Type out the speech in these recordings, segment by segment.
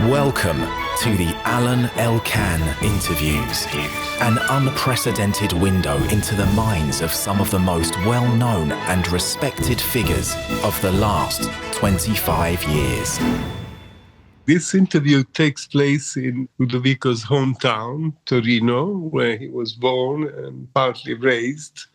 Welcome to the Alain Elkann interviews, an unprecedented window into the minds of some of the most well-known and respected figures of the last 25 years. This interview takes place in Ludovico's hometown, Torino, where he was born and partly raised.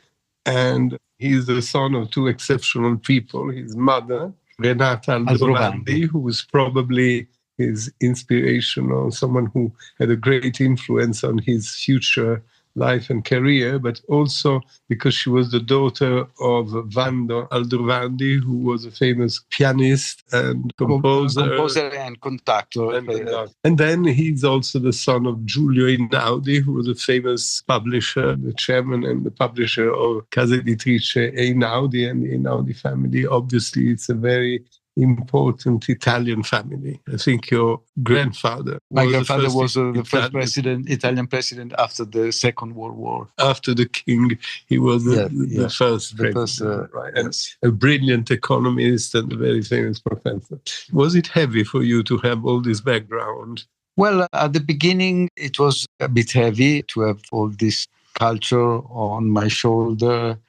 And he's the son of two exceptional people. His mother, Renata Aldrovandi, who was probably his inspiration or someone who had a great influence on his future life and career, but also because she was the daughter of Wando Aldrovandi, who was a famous pianist and composer and conductor. And then he's also the son of Giulio Einaudi, who was a famous publisher, the chairman and the publisher of casa editrice Einaudi, and the Einaudi family. Obviously, it's a very important Italian family. I think your grandfather was the first Italian president after the Second World War. After the king, he was the first president. Right. And a brilliant economist and a very famous professor. Was it heavy for you to have all this background? Well, at the beginning, it was a bit heavy to have all this culture on my shoulder,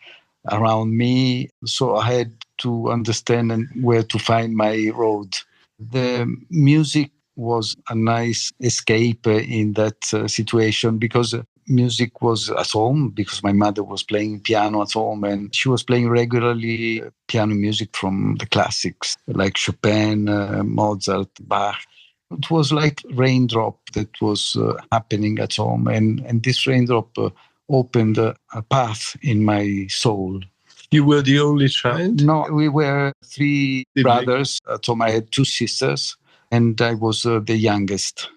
around me. So I had to understand where to find my road. The music was a nice escape in that situation, because music was at home, because my mother was playing piano at home and she was playing regularly piano music from the classics like Chopin, Mozart, Bach. It was like raindrop that was happening at home, and this raindrop opened a path in my soul. You were the only child? No, we were three brothers. At home I had two sisters, and I was the youngest.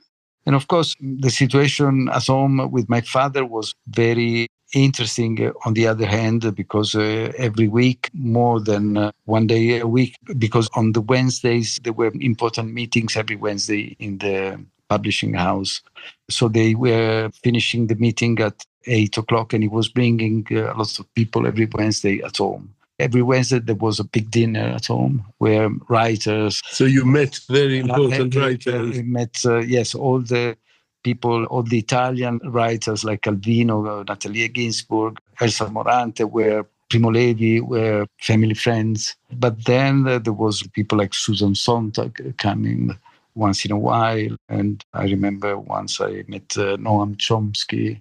And of course, the situation at home with my father was very interesting on the other hand, because every week, more than one day a week, because on the Wednesdays, there were important meetings every Wednesday in the publishing house. So they were finishing the meeting at 8 o'clock, and he was bringing lots of people every Wednesday at home. Every Wednesday there was a big dinner at home where writers... So you met very important writers. I met, yes, all the people, all the Italian writers like Calvino, Natalia Ginsburg, Elsa Morante, were Primo Levi, were family friends. But then there was people like Susan Sontag coming once in a while. And I remember once I met Noam Chomsky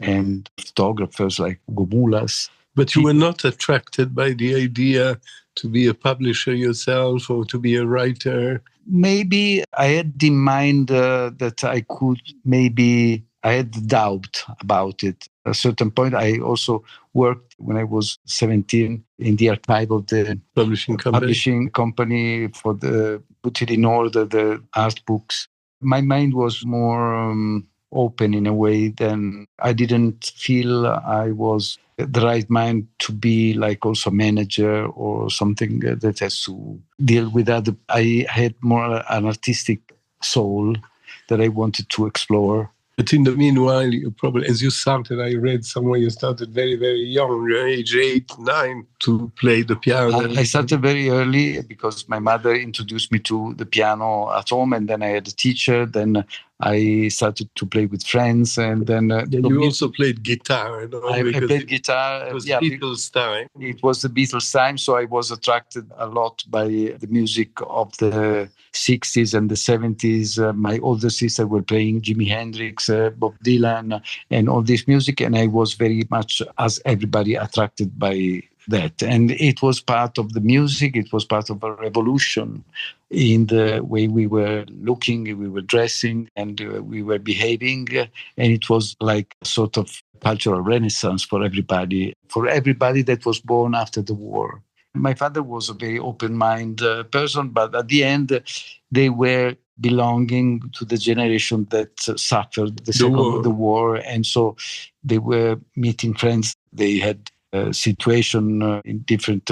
and photographers like Gomulas. But you were not attracted by the idea to be a publisher yourself or to be a writer? Maybe I had in mind that I could, maybe I had doubt about it. At a certain point, I also worked when I was 17 in the archive of the publishing company for the put in order the art books. My mind was more open in a way. Then I didn't feel I was the right mind to be like also a manager or something that has to deal with other. I had more an artistic soul that I wanted to explore. But in the meanwhile, you probably, as you started, I read somewhere you started very, very young, age 8, 9, to play the piano. I started very early because my mother introduced me to the piano at home, and then I had a teacher. Then I started to play with friends, and then... you also played guitar, no? I played guitar. It was Beatles' time. It was the Beatles' time, so I was attracted a lot by the music of the 60s and the 70s. My older sister were playing Jimi Hendrix, Bob Dylan, and all this music, and I was very much, as everybody, attracted by that. And it was part of the music, it was part of a revolution in the way we were looking, we were dressing, and we were behaving. And it was like a sort of cultural renaissance for everybody that was born after the war. My father was a very open-minded person, but at the end, they were belonging to the generation that suffered the war. And so they were meeting friends. They had a situation in different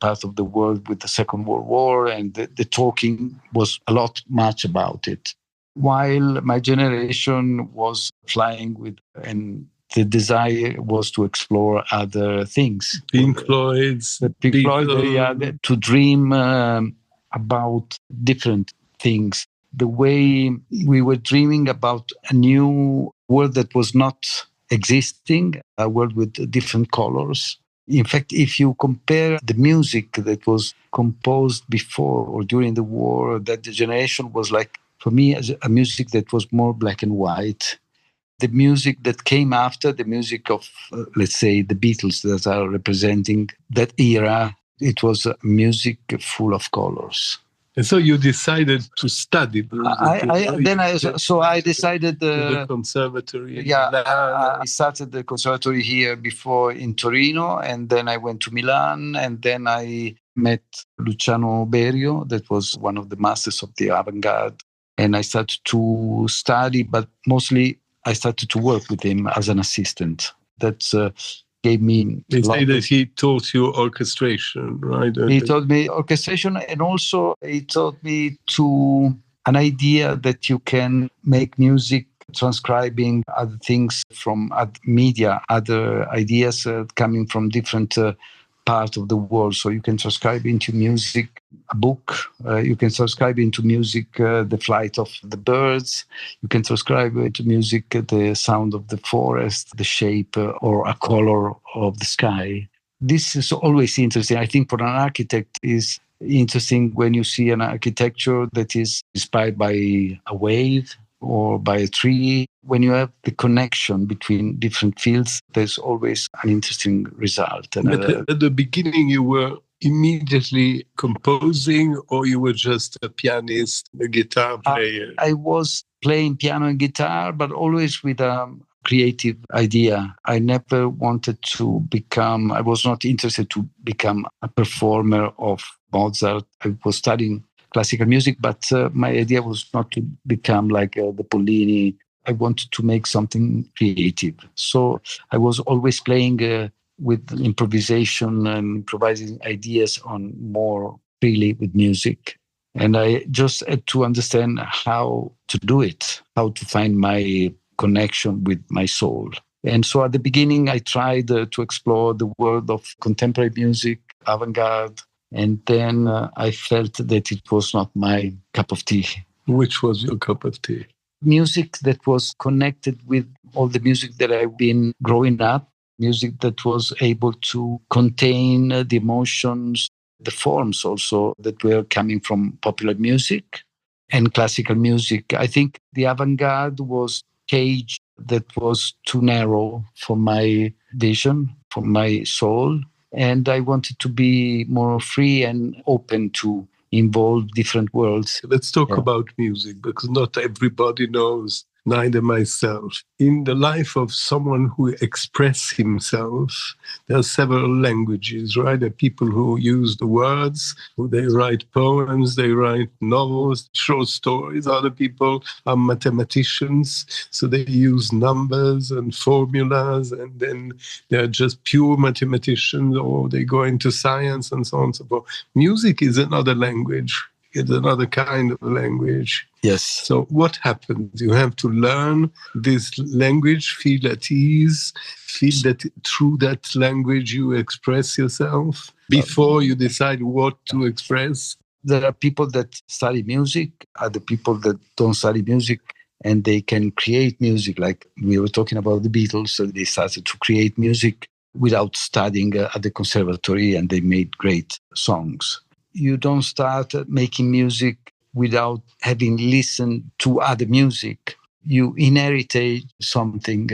parts of the world with the Second World War, and the talking was much about it. While my generation was flying with, and the desire was to explore other things. Pink Floyd, to dream about different things. the way we were dreaming about a new world that was not existing, a world with different colors. In fact, if you compare the music that was composed before or during the war, that generation was like, for me, as a music that was more black and white. The music that came after, the music of, let's say, the Beatles that are representing that era, it was music full of colors. And so you decided to study music. I decided the conservatory. I started the conservatory here before in Torino, and then I went to Milan, and then I met Luciano Berio, that was one of the masters of the avant-garde, and I started to study, but mostly I started to work with him as an assistant. That gave me. They say that he taught you orchestration, right? He taught me orchestration, and also he taught me an idea that you can make music transcribing other things from media, other ideas coming from different parts of the world. So you can transcribe into music a book, you can transcribe into music the flight of the birds, you can transcribe into music the sound of the forest, the shape or a color of the sky. This is always interesting. I think for an architect is interesting when you see an architecture that is inspired by a wave or by a tree. When you have the connection between different fields, there's always an interesting result. And at the beginning, you were immediately composing, or you were just a pianist, a guitar player? I was playing piano and guitar, but always with a creative idea. I never wanted to become, I was not interested to become a performer of Mozart. I was studying classical music, but my idea was not to become like the Pollini. I wanted to make something creative. So I was always playing with improvisation and improvising ideas on more freely with music. And I just had to understand how to do it, how to find my connection with my soul. And so at the beginning, I tried to explore the world of contemporary music, avant-garde, and then I felt that it was not my cup of tea. Which was your cup of tea? Music that was connected with all the music that I've been growing up, music that was able to contain the emotions, the forms also that were coming from popular music and classical music. I think the avant-garde was a cage that was too narrow for my vision, for my soul. And I wanted to be more free and open to involve different worlds. Let's talk about music, because not everybody knows, neither myself. In the life of someone who expresses himself, there are several languages, right? There are people who use the words, who they write poems, they write novels, short stories. Other people are mathematicians, so they use numbers and formulas, and then they're just pure mathematicians, or they go into science and so on and so forth. Music is another language. It's another kind of language. Yes. So what happens? You have to learn this language, feel at ease, feel that through that language you express yourself before you decide what to express. There are people that study music, other people that don't study music, and they can create music. Like we were talking about the Beatles, so they started to create music without studying at the conservatory, and they made great songs. You don't start making music without having listened to other music. You inherit something.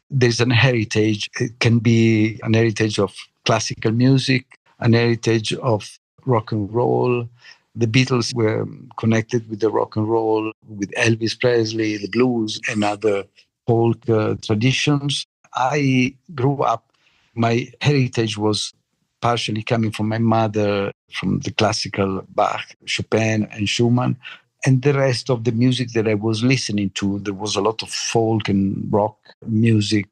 There's an heritage. It can be an heritage of classical music, an heritage of rock and roll. The Beatles were connected with the rock and roll, with Elvis Presley, the blues, and other folk traditions. I grew up, my heritage was partially coming from my mother, from the classical Bach, Chopin, and Schumann, and the rest of the music that I was listening to. There was a lot of folk and rock music,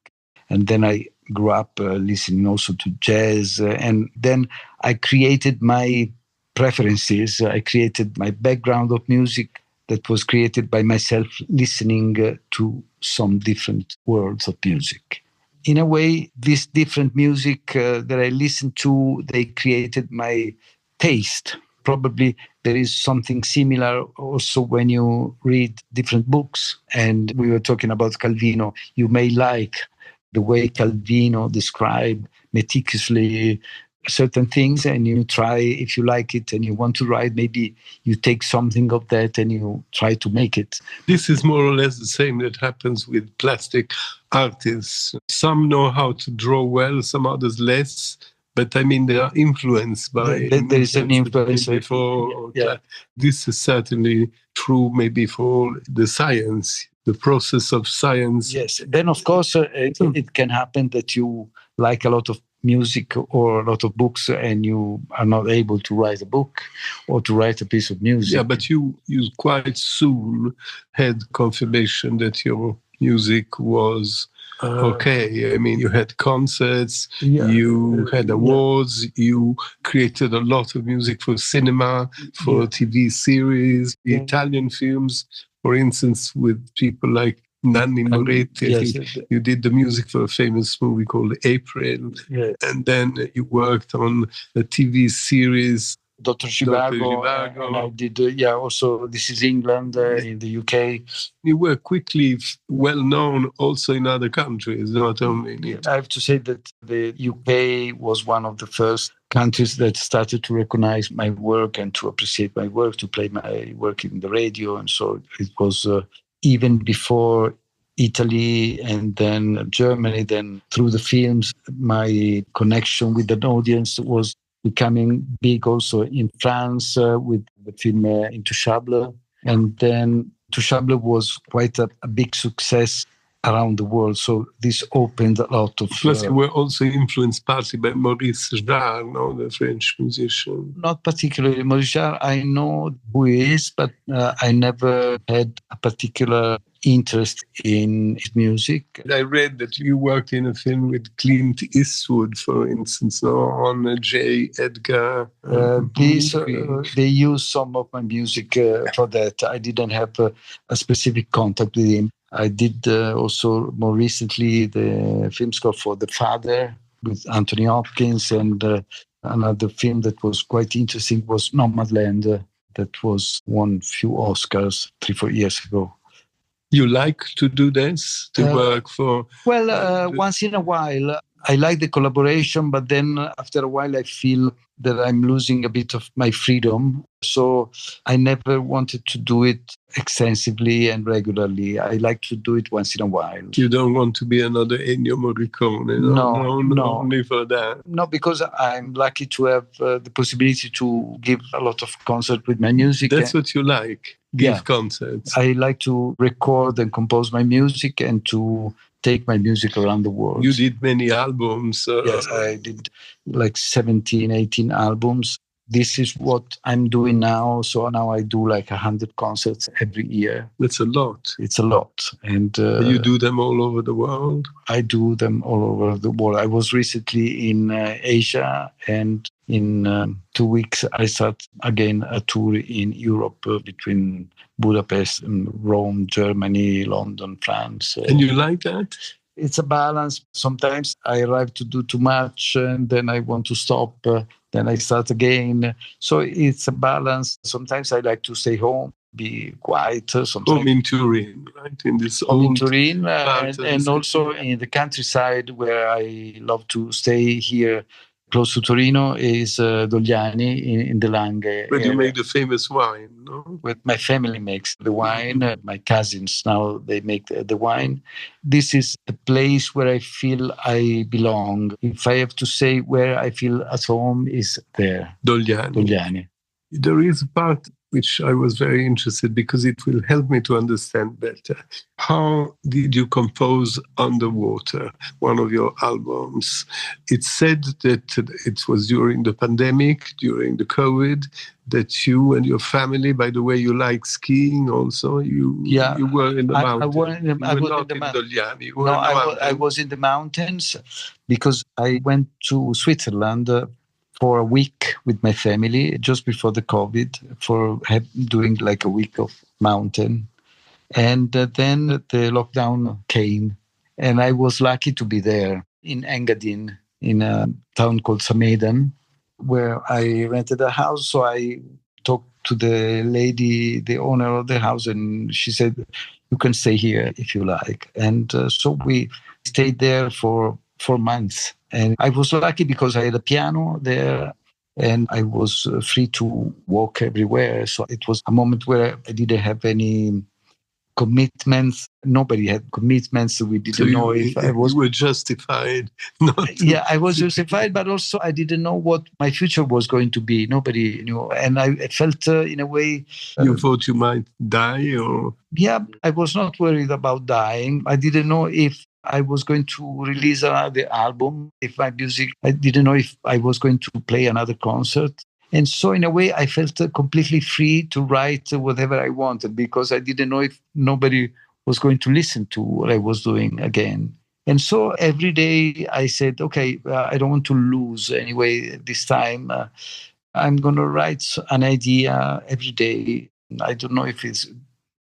and then I grew up listening also to jazz, and then I created my preferences. I created my background of music that was created by myself listening to some different worlds of music. In a way, this different music that I listened to, they created my taste. probably there is something similar also when you read different books. And we were talking about Calvino. You may like the way Calvino described meticulously certain things, and you try, if you like it and you want to write, maybe you take something of that and you try to make it. This is more or less the same that happens with plastic artists. Some know how to draw well, some others less. But I mean, they are influenced by there is an influence before. This is certainly true maybe for the science, the process of science. Yes. Then, of course, it can happen that you like a lot of music or a lot of books and you are not able to write a book or to write a piece of music. Yeah, but you quite soon had confirmation that your music was okay. I mean, you had concerts, you had awards, you created a lot of music for cinema, for TV series, Italian films, for instance, with people like Nanni Moretti. You did the music for a famous movie called April. Yes. And then you worked on a TV series, Dr. Zhivago, and I did, also This Is England in the UK. You were quickly well known also in other countries, not only in Italy. I have to say that the UK was one of the first countries that started to recognize my work and to appreciate my work, to play my work in the radio. And so it was even before Italy and then Germany, then through the films, my connection with an audience was becoming big also in France with the film Intouchable. And then Intouchable was quite a big success around the world. So this opened a lot of... Plus you were also influenced partly by Maurice Jarre, no, the French musician. Not particularly. Maurice Jarre, I know who he is, but I never had a particular interest in his music. I read that you worked in a film with Clint Eastwood, for instance, on J. Edgar. They used some of my music for that. I didn't have a specific contact with him. I did also more recently the film score for The Father with Anthony Hopkins, and another film that was quite interesting was Nomadland, that was won few Oscars 3-4 years ago. You like to do this, to work for... once in a while. I like the collaboration, but then after a while I feel that I'm losing a bit of my freedom. So I never wanted to do it extensively and regularly. I like to do it once in a while. You don't want to be another Ennio Morricone? No, only for that. No, because I'm lucky to have the possibility to give a lot of concerts with my music. That's what you like, give concerts. I like to record and compose my music and to take my music around the world. You did many albums. Yes, I did like 17, 18 albums. This is what I'm doing now. So now I do like 100 concerts every year. That's a lot. It's a lot. And you do them all over the world? I do them all over the world. I was recently in Asia, and in 2 weeks I start again a tour in Europe between Budapest and Rome, Germany, London, France. And you like that? It's a balance. Sometimes I arrive to do too much and then I want to stop. Then I start again. So it's a balance. Sometimes I like to stay home, be quiet. Sometimes home in Turin, right? In this in Turin, and also in the countryside where I love to stay here. Close to Torino is Dogliani in the Langhe. But you make the famous wine, no? With my family makes the wine. My cousins now, they make the wine. This is the place where I feel I belong. If I have to say where I feel at home, is there. Dogliani. There is a part which I was very interested because it will help me to understand better. How did you compose Underwater, one of your albums? It's said that it was during the pandemic, during the COVID, that you and your family, by the way, you like skiing also, you were in the mountains. I was in the mountains because I went to Switzerland for a week with my family just before the COVID, for doing like a week of mountain. And then the lockdown came, and I was lucky to be there in Engadin, in a town called Samedan. where I rented a house. So I talked to the lady, the owner of the house, and she said, "You can stay here if you like." And so we stayed there for 4 months. And I was lucky because I had a piano there and I was free to walk everywhere. So it was a moment where I didn't have any commitments. Nobody had commitments. We didn't know if I was... You were justified not to... Yeah, I was justified, but also I didn't know what my future was going to be. Nobody knew. And I felt, in a way... You thought you might die or... Yeah, I was not worried about dying. I didn't know if I was going to release another album, if my music... I didn't know if I was going to play another concert. And so in a way, I felt completely free to write whatever I wanted because I didn't know if nobody was going to listen to what I was doing again. And so every day I said, okay, I don't want to lose anyway this time. I'm going to write an idea every day. I don't know if it's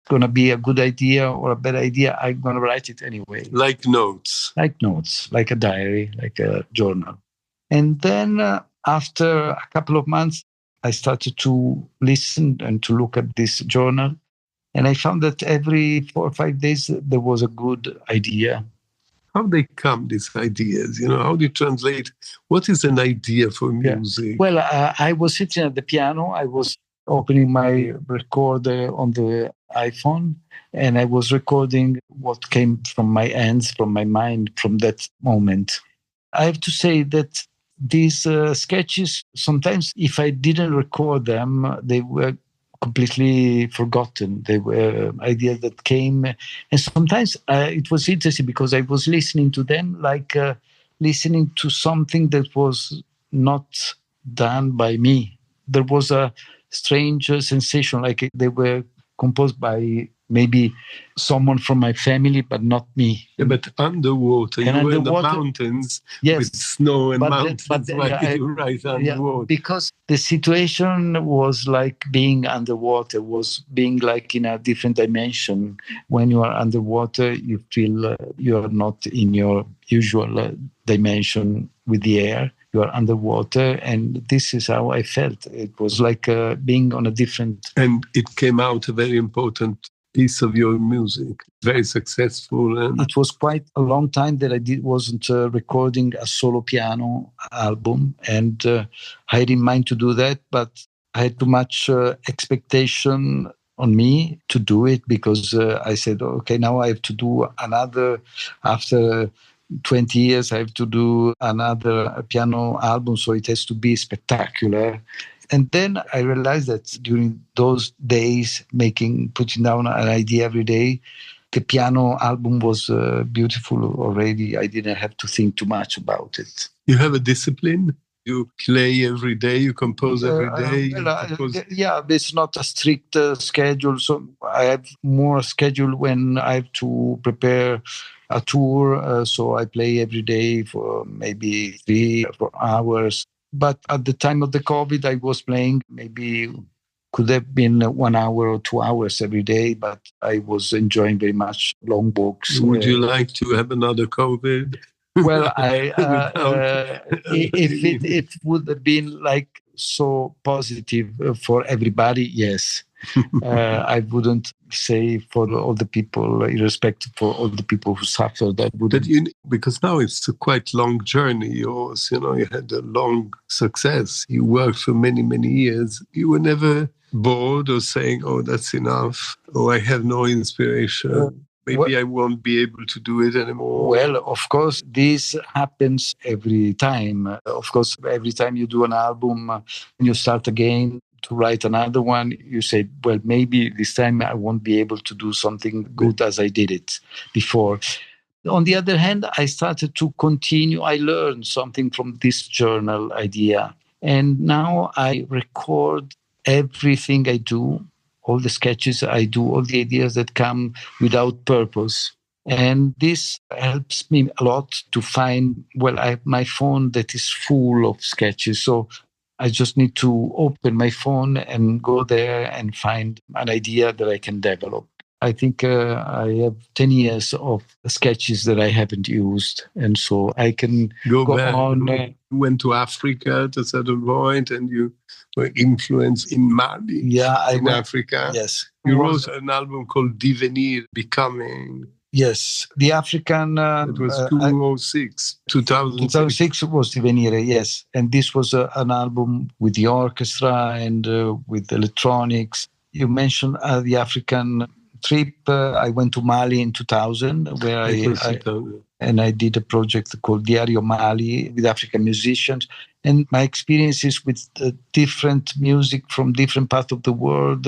going to be a good idea or a bad idea. I'm going to write it anyway. Like notes. Like notes, like a diary, like a journal. And then after a couple of months, I started to listen and to look at this journal. And I found that every 4 or 5 days, there was a good idea. How they come, these ideas? How do you translate? What is an idea for music? Yeah. Well, I was sitting at the piano. I was opening my recorder on the iPhone, and I was recording what came from my hands, from my mind, from that moment. I have to say that these sketches, sometimes if I didn't record them, they were completely forgotten. They were ideas that came. And sometimes it was interesting because I was listening to them like listening to something that was not done by me. There was a strange sensation, like they were composed by maybe someone from my family, but not me. Yeah, but underwater, you were in the mountains, yes, with snow and mountains. Why did you write underwater? Because the situation was like being underwater, was being like in a different dimension. When you are underwater, you feel you are not in your usual dimension with the air. You are underwater, and this is how I felt. It was like being on a different... And it came out a very important piece of your music, very successful. And it was quite a long time that I wasn't recording a solo piano album, and I had in mind to do that, but I had too much expectation on me to do it because I said, okay, now I have to do another, after 20 years, I have to do another piano album, so it has to be spectacular. And then I realized that during those days, putting down an idea every day, the piano album was beautiful already. I didn't have to think too much about it. You have a discipline? You play every day, you compose every day? Yeah, it's not a strict schedule. So I have more schedule when I have to prepare a tour. So I play every day for maybe 3 or 4 hours. But at the time of the COVID, I was playing maybe could have been 1 hour or 2 hours every day, but I was enjoying very much long walks. Would you like to have another COVID? Well, if it would have been like so positive for everybody, yes. I wouldn't say for all the people, irrespective for all the people who suffered. That wouldn't. Because now it's a quite long journey. Yours, you had a long success. You worked for many, many years. You were never bored or saying, "Oh, that's enough," or "I have no inspiration." Maybe I won't be able to do it anymore. Well, of course, this happens every time. Of course, every time you do an album, you start again to write another one, you say, well, maybe this time I won't be able to do something good as I did it before. On the other hand, I started to continue. I learned something from this journal idea. And now I record everything I do, all the sketches I do, all the ideas that come without purpose. And this helps me a lot to find, I have my phone that is full of sketches. So I just need to open my phone and go there and find an idea that I can develop. I think I have 10 years of sketches that I haven't used. And so I can go back. on. You went to Africa at a certain point and you were influenced in Mali, in Africa. Yes. You wrote an album called Divenir, Becoming. Yes, the African... it was 2006. 2006 was Divenire, yes. And this was an album with the orchestra and with electronics. You mentioned the African trip. I went to Mali in 2000, where I did a project called Diario Mali with African musicians. And my experiences with different music from different parts of the world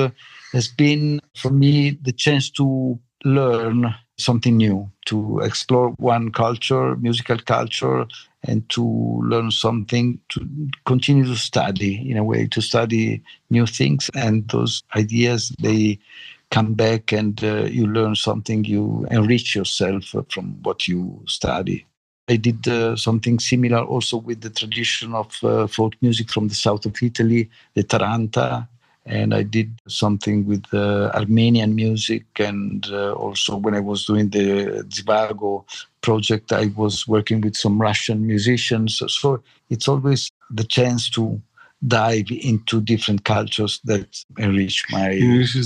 has been, for me, the chance to learn something new, to explore one culture, musical culture, and to learn something, to continue to study, in a way, to study new things. And those ideas, they come back and you learn something, you enrich yourself from what you study. I did something similar also with the tradition of folk music from the south of Italy, the Taranta. And I did something with Armenian music. And also when I was doing the Zhivago project, I was working with some Russian musicians. So it's always the chance to dive into different cultures that enrich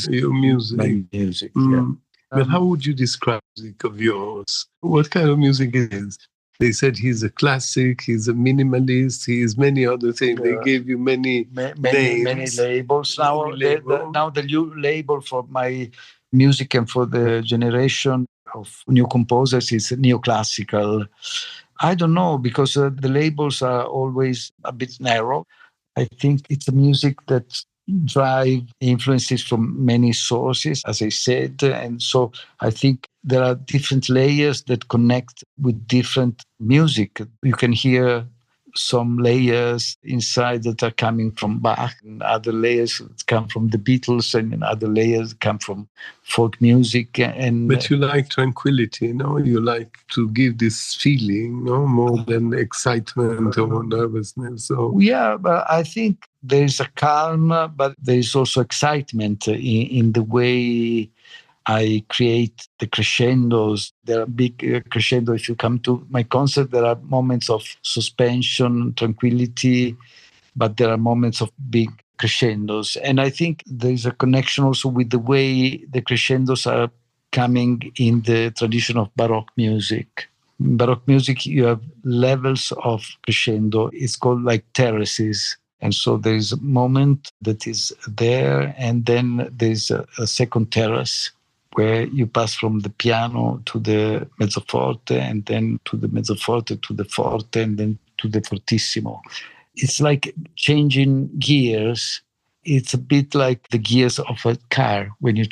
your music. My music. Yeah. But how would you describe music of yours? What kind of music it is? They said he's a classic, he's a minimalist, he is many other things. They gave you many names. Many labels. Now the new label for my music and for the generation of new composers is neoclassical. I don't know, because the labels are always a bit narrow. I think it's a music that drive influences from many sources, as I said. And so I think there are different layers that connect with different music. You can hear some layers inside that are coming from Bach, and other layers that come from the Beatles, and other layers come from folk music. But you like tranquility, no? You like to give this feeling, no? More than excitement or nervousness. Yeah, but I think there is a calm, but there is also excitement in the way I create the crescendos. There are big crescendo. If you come to my concert, there are moments of suspension, tranquility, but there are moments of big crescendos. And I think there is a connection also with the way the crescendos are coming in the tradition of Baroque music. In Baroque music, you have levels of crescendo. It's called like terraces. And so there is a moment that is there, and then there's a second terrace where you pass from the piano to the mezzoforte, and then to the mezzoforte, to the forte, and then to the fortissimo. It's like changing gears. It's a bit like the gears of a car. When you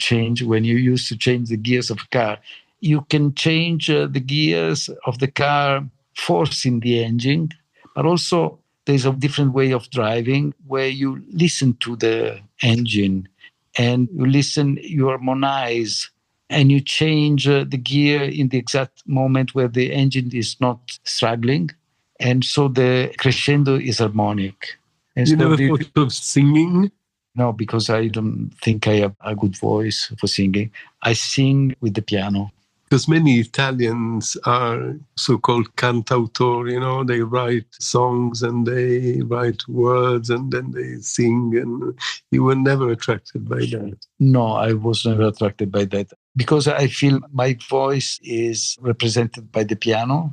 used to change the gears of a car, you can change the gears of the car forcing the engine, but also there's a different way of driving where you listen to the engine and you harmonize, and you change the gear in the exact moment where the engine is not struggling. And so the crescendo is harmonic. And you never thought of singing? No, because I don't think I have a good voice for singing. I sing with the piano. Because many Italians are so-called cantautori, they write songs and they write words and then they sing, and you were never attracted by that. No, I was never attracted by that, because I feel my voice is represented by the piano,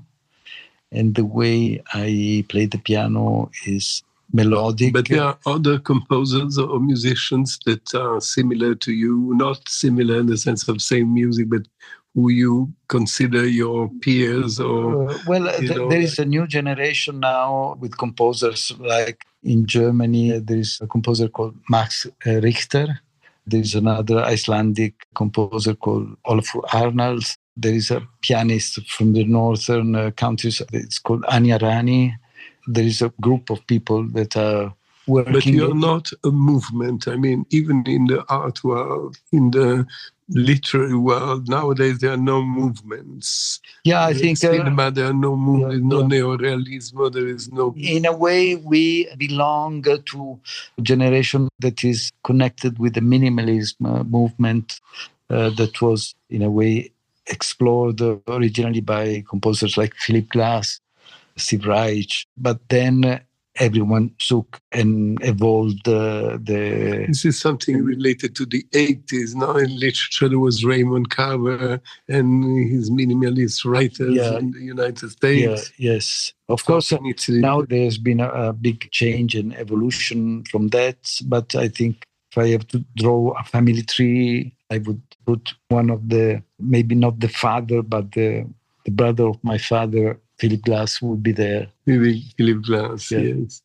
and the way I play the piano is melodic. But there are other composers or musicians that are similar to you, not similar in the sense of same music, but who you consider your peers? Or there is a new generation now with composers. Like in Germany, there is a composer called Max Richter. There is another Icelandic composer called Olafur Arnalds. There is a pianist from the northern countries. It's called Anya Rani. There is a group of people that are working. But you're not a movement. I mean, even in the art world, in the literary world, nowadays there are no movements. Yeah, I think cinema, there are no movements, no neorealism, there is no. In a way, we belong to a generation that is connected with the minimalism movement. that was, in a way, explored originally by composers like Philip Glass, Steve Reich, but then everyone took and evolved the... This is something related to the 80s. Now in literature, there was Raymond Carver and his minimalist writers in the United States. Yes. Of course, now there's been a big change and evolution from that. But I think if I have to draw a family tree, I would put one of the, maybe not the father, but the brother of my father, Philip Glass, would be there. Maybe Philip Glass, yes.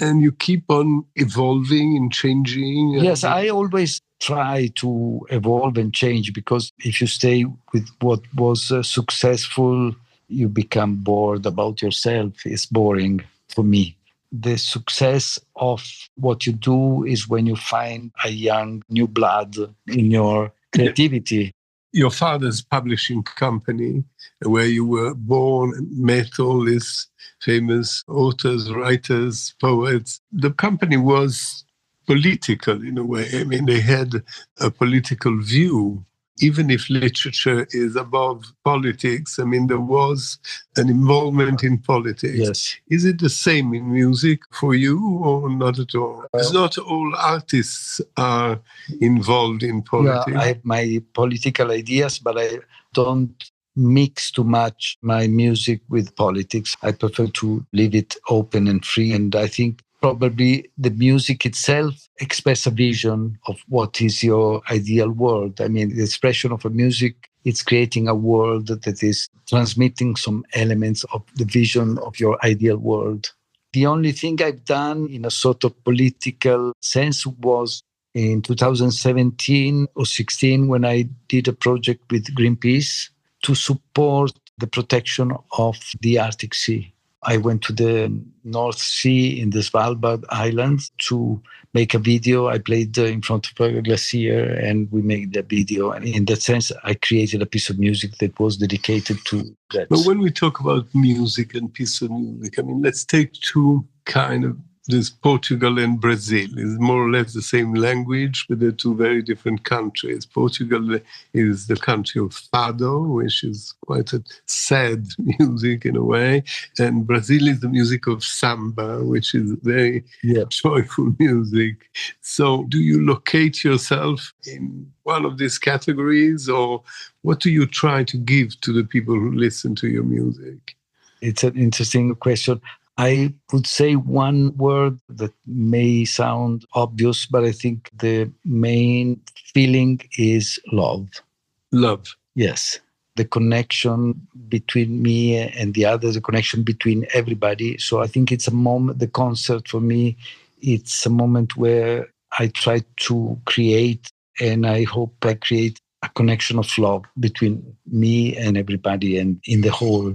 And you keep on evolving and changing. Yes, I always try to evolve and change, because if you stay with what was successful, you become bored about yourself. It's boring for me. The success of what you do is when you find a young new blood in your creativity. Your father's publishing company, where you were born and met all these famous authors, writers, poets, the company was political in a way. I mean, they had a political view. Even if literature is above politics, I mean, there was an involvement in politics. Yes. Is it the same in music for you or not at all? Because not all artists are involved in politics. Yeah, I have my political ideas, but I don't mix too much my music with politics. I prefer to leave it open and free. And I think probably the music itself expresses a vision of what is your ideal world. I mean, the expression of a music, it's creating a world that is transmitting some elements of the vision of your ideal world. The only thing I've done in a sort of political sense was in 2017 or 16, when I did a project with Greenpeace to support the protection of the Arctic Sea. I went to the North Sea in the Svalbard Islands to make a video. I played in front of a glacier and we made the video. And in that sense, I created a piece of music that was dedicated to that. But when we talk about music and piece of music, I mean, let's take two kind of, there's Portugal and Brazil. It's more or less the same language, but they're two very different countries. Portugal is the country of fado, which is quite a sad music in a way. And Brazil is the music of samba, which is very joyful music. So do you locate yourself in one of these categories, or what do you try to give to the people who listen to your music? It's an interesting question. I would say one word that may sound obvious, but I think the main feeling is love. Love. Yes. The connection between me and the others, the connection between everybody. So I think it's a moment, the concert for me, it's a moment where I try to create, and I hope I create a connection of love between me and everybody and in the whole.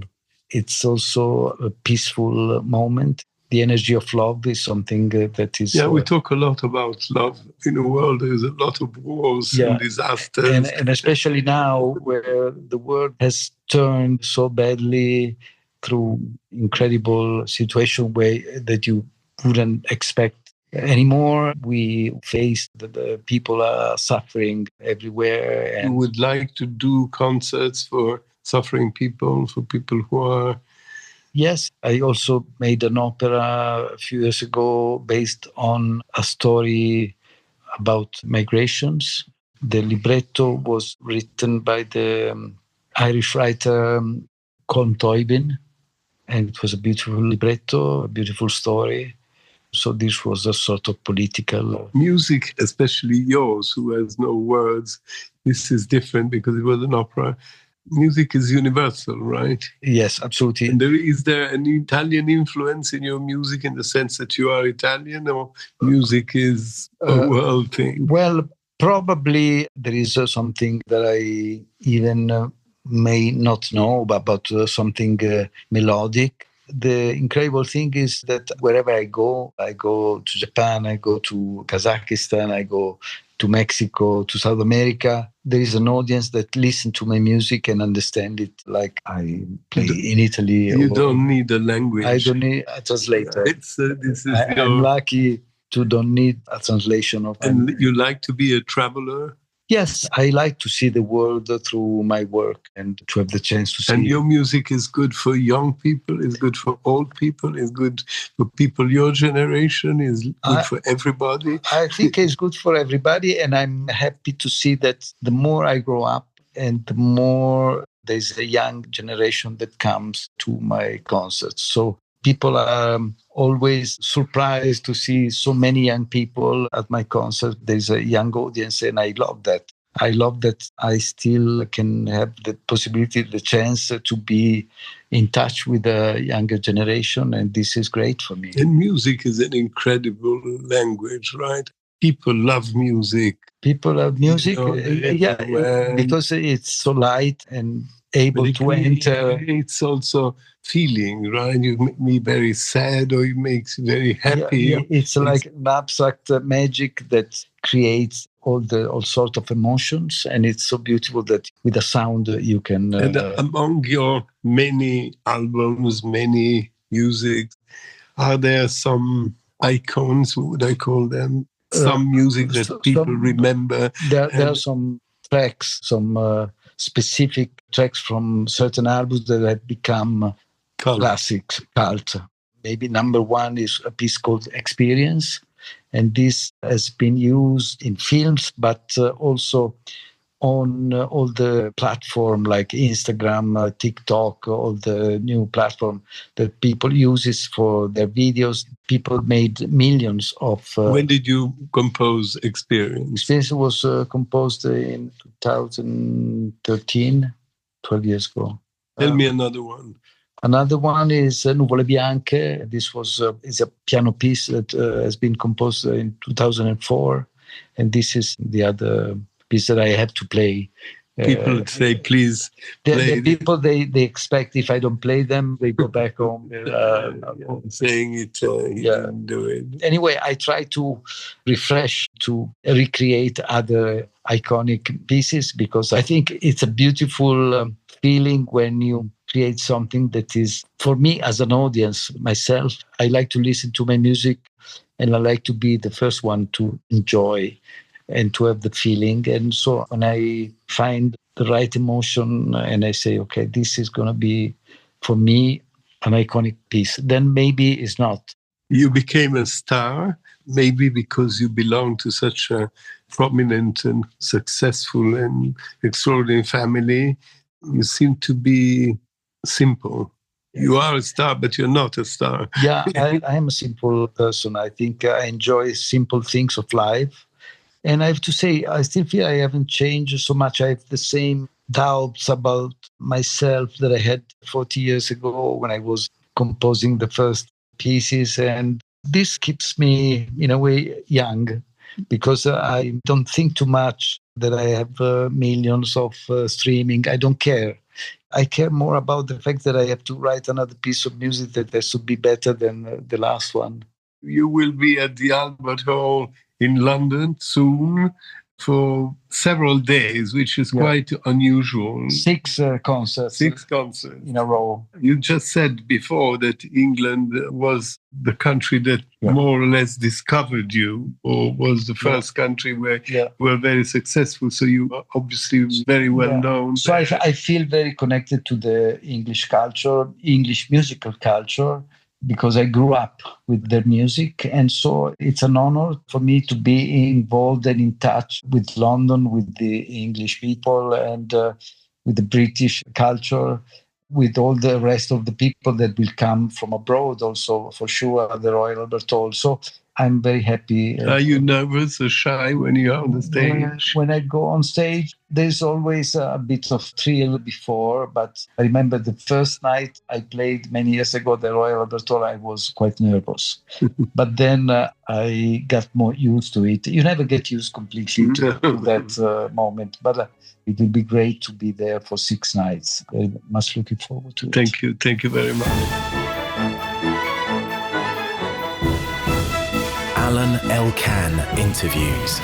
It's also a peaceful moment. The energy of love is something that is... Yeah, we talk a lot about love. In the world, there's a lot of wars and disasters. And especially now, where the world has turned so badly through incredible situation that you wouldn't expect anymore. We face the people are suffering everywhere. And you would like to do concerts for suffering people, for people who are... Yes, I also made an opera a few years ago based on a story about migrations. The libretto was written by the Irish writer Colm Toibin, and it was a beautiful libretto, a beautiful story. So this was a sort of political... Music, especially yours, who has no words, this is different because it was an opera. Music is universal, right? Yes, absolutely. And is there an Italian influence in your music in the sense that you are Italian, or music is a world thing? Well, probably there is something that I even may not know about something melodic. The incredible thing is that wherever I go to Japan, I go to Kazakhstan, I go to Mexico, to South America, there is an audience that listen to my music and understand it like I play in Italy. You don't need a language. I don't need a translator. I'm lucky to don't need a translation of... And you like to be a traveler? Yes, I like to see the world through my work and to have the chance to see And it. your music is good for young people, is good for old people, is good for people your generation, is good for everybody. I think it's good for everybody, and I'm happy to see that the more I grow up and the more there's a young generation that comes to my concerts. So people are always surprised to see so many young people at my concert. There's a young audience, and I love that. I love that I still can have the possibility, the chance to be in touch with the younger generation, and this is great for me. And music is an incredible language, right? People love music. People love music, Rhythm, because it's so light and able to enter. It's also feeling, right? You make me very sad, or it makes you very happy. It's like an abstract magic that creates all sorts of emotions, and it's so beautiful that with a sound you can. And among your many albums, many music, are there some icons? What would I call them? Some music that people remember. There are some tracks, some specific tracks from certain albums that have become classics, cult. Maybe number one is a piece called Experience. And this has been used in films, but also on all the platform like Instagram, TikTok, all the new platform that people use for their videos. People made millions of... When did you compose Experience? Experience was composed in 2013, 12 years ago. Tell me another one. Another one is Nuvole Bianche. This is a piano piece that has been composed in 2004. And this is the other piece that I have to play. People say, please play. The people, they expect if I don't play them, they go back home. Saying it, didn't do it. Anyway, I try to refresh, to recreate other iconic pieces, because I think it's a beautiful feeling when you create something that is, for me as an audience, myself, I like to listen to my music and I like to be the first one to enjoy and to have the feeling. And so when I find the right emotion and I say, okay, this is going to be, for me, an iconic piece, then maybe it's not. You became a star, maybe because you belong to such a prominent and successful and extraordinary family. You seem to be simple. You are a star, but you're not a star. Yeah, I am a simple person. I think I enjoy simple things of life. And I have to say, I still feel I haven't changed so much. I have the same doubts about myself that I had 40 years ago when I was composing the first pieces. And this keeps me, in a way, young, because I don't think too much that I have millions of streaming. I don't care. I care more about the fact that I have to write another piece of music that has to be better than the last one. You will be at the Albert Hall in London soon for several days, which is quite unusual. 6 concerts. 6 concerts. In a row. You just said before that England was the country that more or less discovered you, or was the first country where you were very successful. So you are obviously very well known. So I feel very connected to the English culture, English musical culture, because I grew up with their music. And so it's an honor for me to be involved and in touch with London, with the English people and with the British culture, with all the rest of the people that will come from abroad also, for sure, the Royal Albert Hall. So I'm very happy. Are you nervous or shy when you're on the stage? When I go on stage, there's always a bit of thrill before, but I remember the first night I played many years ago, the Royal Albert Hall, I was quite nervous. But then I got more used to it. You never get used completely to that moment, but it will be great to be there for 6 nights. I'm much looking forward to it. Thank you. Thank you very much. Alain Elkann interviews.